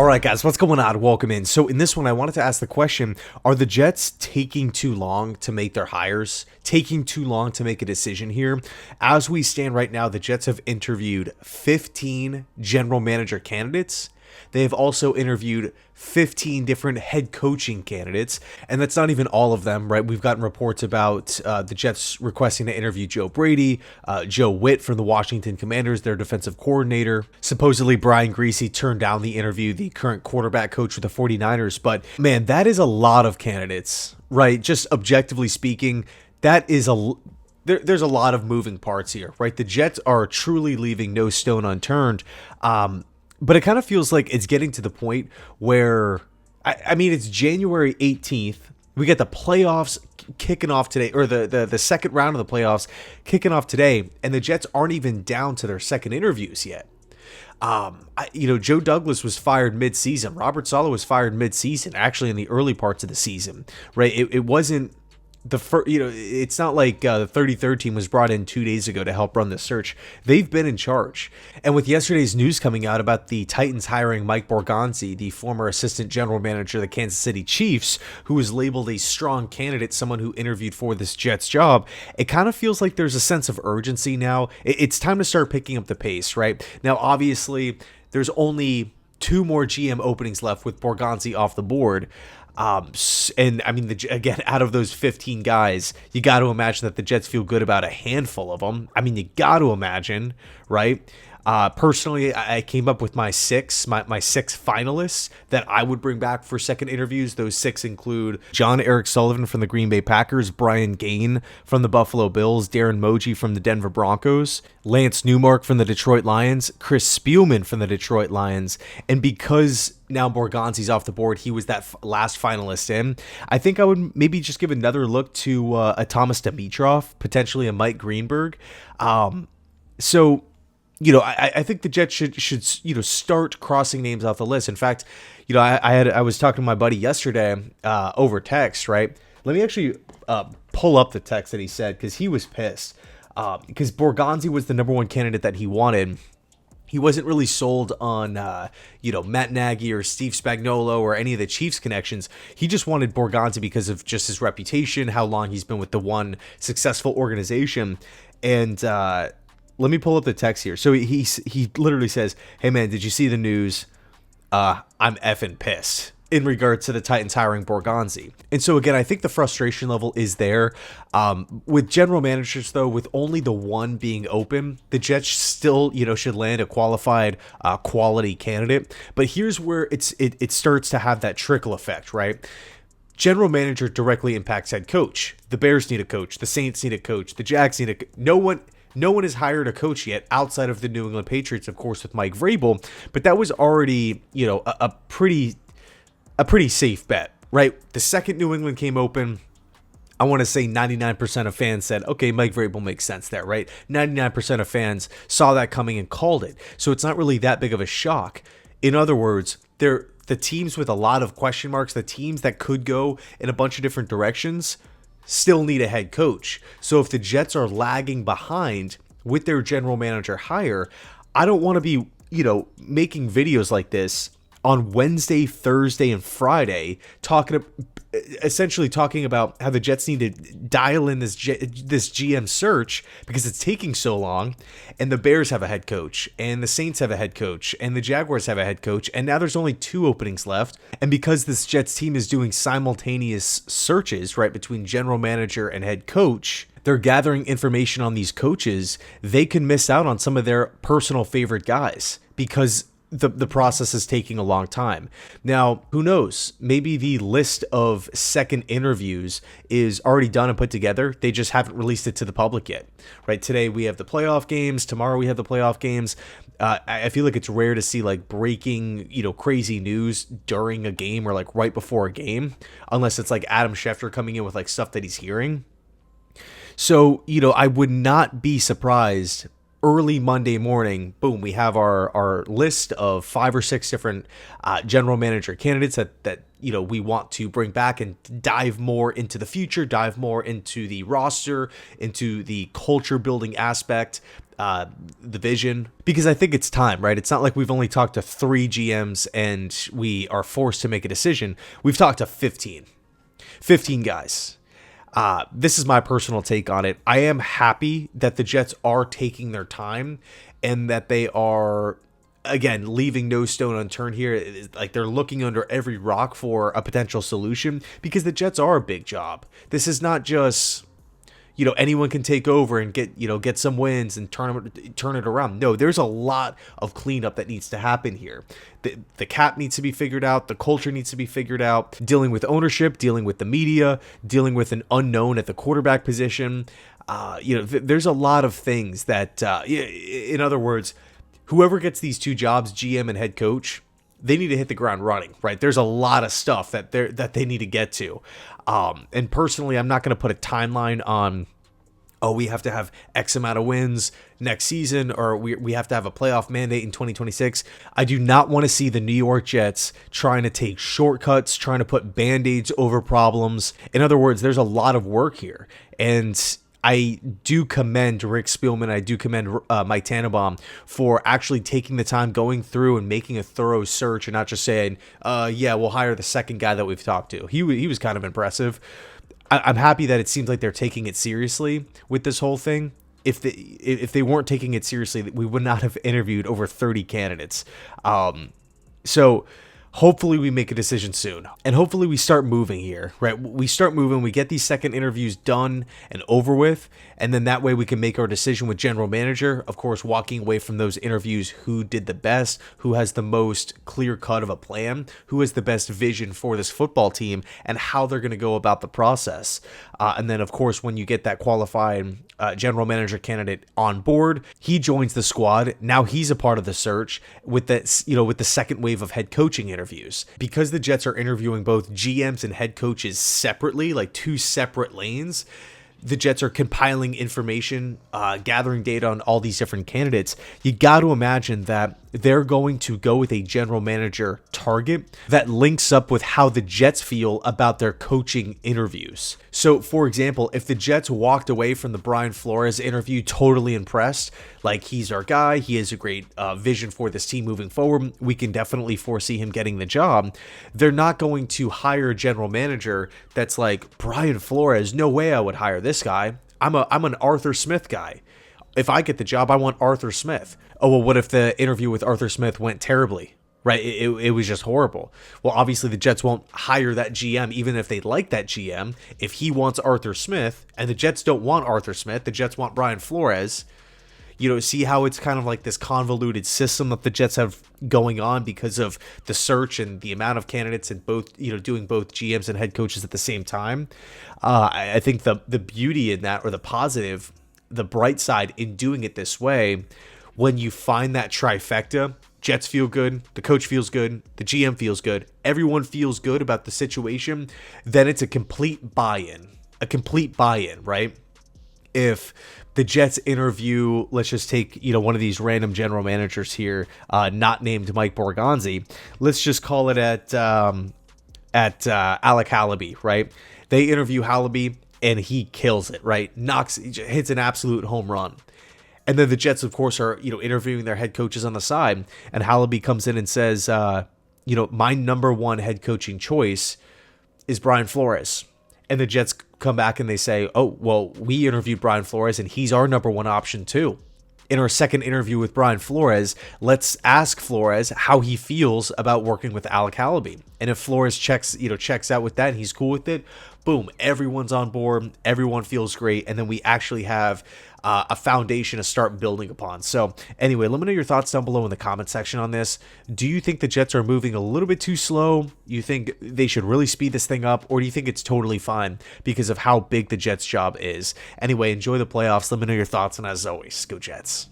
All right, guys, what's going on? Welcome in. So in this one, I wanted to ask the question, are the Jets taking too long to make their hires? Taking too long to make a decision here? As we stand right now, the Jets have interviewed 15 general manager candidates. They have also interviewed 15 different head coaching candidates, and that's not even all of them, right? We've gotten reports about the Jets requesting to interview Joe Brady, Joe Witt from the Washington Commanders, their defensive coordinator. Supposedly, Brian Griese turned down the interview, the current quarterback coach with the 49ers, but man, that is a lot of candidates, right? Just objectively speaking, that is there's a lot of moving parts here, right? The Jets are truly leaving no stone unturned. But it kind of feels like it's getting to the point where, I mean, it's January 18th. We got the playoffs kicking off today, or the second round of the playoffs kicking off today, and the Jets aren't even down to their second interviews yet. Joe Douglas was fired mid-season. Robert Saleh was fired mid-season, actually in the early parts of the season, right? It wasn't the first, it's not like the 33rd team was brought in 2 days ago to help run the search. They've been in charge. And with yesterday's news coming out about the Titans hiring Mike Borgonzi, the former assistant general manager of the Kansas City Chiefs, who was labeled a strong candidate, someone who interviewed for this Jets job, it kind of feels like there's a sense of urgency now. It's time to start picking up the pace, right? Now, obviously, there's only 2 more GM openings left with Borgonzi off the board. And I mean, again, out of those 15 guys, you got to imagine that the Jets feel good about a handful of them. I mean, you got to imagine, right? Personally, I came up with my six finalists that I would bring back for second interviews. Those 6 include John Eric Sullivan from the Green Bay Packers, Brian Gain from the Buffalo Bills, Darren Moji from the Denver Broncos, Lance Newmark from the Detroit Lions, Chris Spielman from the Detroit Lions, and because now Borgonzi's off the board, he was that last finalist in. I think I would maybe just give another look to a Thomas Dimitroff, potentially a Mike Greenberg. I think the Jets should start crossing names off the list. In fact, I was talking to my buddy yesterday over text, right? Let me actually pull up the text that he said, because he was pissed because Borgonzi was the number one candidate that he wanted. He wasn't really sold on, Matt Nagy or Steve Spagnuolo or any of the Chiefs connections. He just wanted Borgonzi because of just his reputation, how long he's been with the one successful organization. And let me pull up the text here. So he literally says, "Hey man, did you see the news? I'm effing pissed," in regards to the Titans hiring Borgonzi. And so again, I think the frustration level is there. With general managers, though, with only the one being open, the Jets still, should land a qualified, quality candidate. But here's where it starts to have that trickle effect, right? General manager directly impacts head coach. The Bears need a coach. The Saints need a coach. The Jags need a no one has hired a coach yet outside of the New England Patriots, of course, with Mike Vrabel. But that was already, a pretty safe bet, right? The second New England came open, I want to say 99% of fans said, okay, Mike Vrabel makes sense there, right? 99% of fans saw that coming and called it. So it's not really that big of a shock. In other words, the teams with a lot of question marks, the teams that could go in a bunch of different directions, still need a head coach. So if the Jets are lagging behind with their general manager hire, I don't want to be, making videos like this on Wednesday, Thursday, and Friday, essentially talking about how the Jets need to dial in this GM search because it's taking so long, and the Bears have a head coach, and the Saints have a head coach, and the Jaguars have a head coach, and now there's only 2 openings left. And because this Jets team is doing simultaneous searches, right, between general manager and head coach, they're gathering information on these coaches. They can miss out on some of their personal favorite guys because the process is taking a long time. Now, who knows? Maybe the list of second interviews is already done and put together. They just haven't released it to the public yet, right? Today we have the playoff games. Tomorrow we have the playoff games. I feel like it's rare to see like breaking, crazy news during a game or like right before a game, unless it's like Adam Schefter coming in with like stuff that he's hearing. So, I would not be surprised early Monday morning, boom, we have our list of 5 or 6 different general manager candidates that we want to bring back and dive more into the future, dive more into the roster, into the culture building aspect, the vision, because I think it's time, right? It's not like we've only talked to 3 GMs and we are forced to make a decision. We've talked to 15 guys. This is my personal take on it. I am happy that the Jets are taking their time and that they are, again, leaving no stone unturned here. Like, they're looking under every rock for a potential solution, because the Jets are a big job. This is not just, anyone can take over and get some wins and turn it around. No, there's a lot of cleanup that needs to happen here. The cap needs to be figured out. The culture needs to be figured out. Dealing with ownership, dealing with the media, dealing with an unknown at the quarterback position. There's a lot of things that, in other words, whoever gets these 2 jobs, GM and head coach, they need to hit the ground running, right? There's a lot of stuff that they need to get to. And personally, I'm not going to put a timeline on, we have to have X amount of wins next season, or we have to have a playoff mandate in 2026. I do not want to see the New York Jets trying to take shortcuts, trying to put Band-Aids over problems. In other words, there's a lot of work here. And I do commend Rick Spielman. I do commend Mike Tannenbaum for actually taking the time, going through and making a thorough search, and not just saying, we'll hire the second guy that we've talked to. He was kind of impressive. I'm happy that it seems like they're taking it seriously with this whole thing. If they weren't taking it seriously, we would not have interviewed over 30 candidates. So hopefully we make a decision soon, and hopefully we start moving here, right? We start moving, we get these second interviews done and over with, and then that way we can make our decision with general manager, of course, walking away from those interviews, who did the best, who has the most clear cut of a plan, who has the best vision for this football team, and how they're going to go about the process. And then, of course, when you get that qualified general manager candidate on board, he joins the squad. Now he's a part of the search with the second wave of head coaching interviews. Because the Jets are interviewing both GMs and head coaches separately, like 2 separate lanes, the Jets are compiling information, gathering data on all these different candidates. You got to imagine that they're going to go with a general manager target that links up with how the Jets feel about their coaching interviews. So, for example, if the Jets walked away from the Brian Flores interview totally impressed, like, he's our guy, he has a great vision for this team moving forward, we can definitely foresee him getting the job, they're not going to hire a general manager that's like, Brian Flores, no way I would hire this guy. I'm an Arthur Smith guy. If I get the job, I want Arthur Smith. Oh, well, what if the interview with Arthur Smith went terribly? Right? It was just horrible. Well, obviously the Jets won't hire that GM, even if they like that GM. If he wants Arthur Smith, and the Jets don't want Arthur Smith, the Jets want Brian Flores. See how it's kind of like this convoluted system that the Jets have going on because of the search and the amount of candidates and both, doing both GMs and head coaches at the same time. I think the beauty in that, or the positive, the bright side in doing it this way, when you find that trifecta, Jets feel good, the coach feels good, the GM feels good, everyone feels good about the situation, then it's a complete buy-in, right? If the Jets interview, let's just take, one of these random general managers here, not named Mike Borgonzi, let's just call it at Alec Hallaby, right? They interview Hallaby and he kills it, right? Hits an absolute home run. And then the Jets, of course, are, interviewing their head coaches on the side, and Hallaby comes in and says, my number one head coaching choice is Brian Flores. And the Jets come back and they say, oh, well, we interviewed Brian Flores and he's our number one option too. In our second interview with Brian Flores, let's ask Flores how he feels about working with Alec Hallaby. And if Flores checks out with that and he's cool with it, boom, everyone's on board, everyone feels great, and then we actually have a foundation to start building upon. So anyway, let me know your thoughts down below in the comment section on this. Do you think the Jets are moving a little bit too slow? You think they should really speed this thing up? Or do you think it's totally fine because of how big the Jets job is? Anyway, enjoy the playoffs. Let me know your thoughts, and as always, go Jets.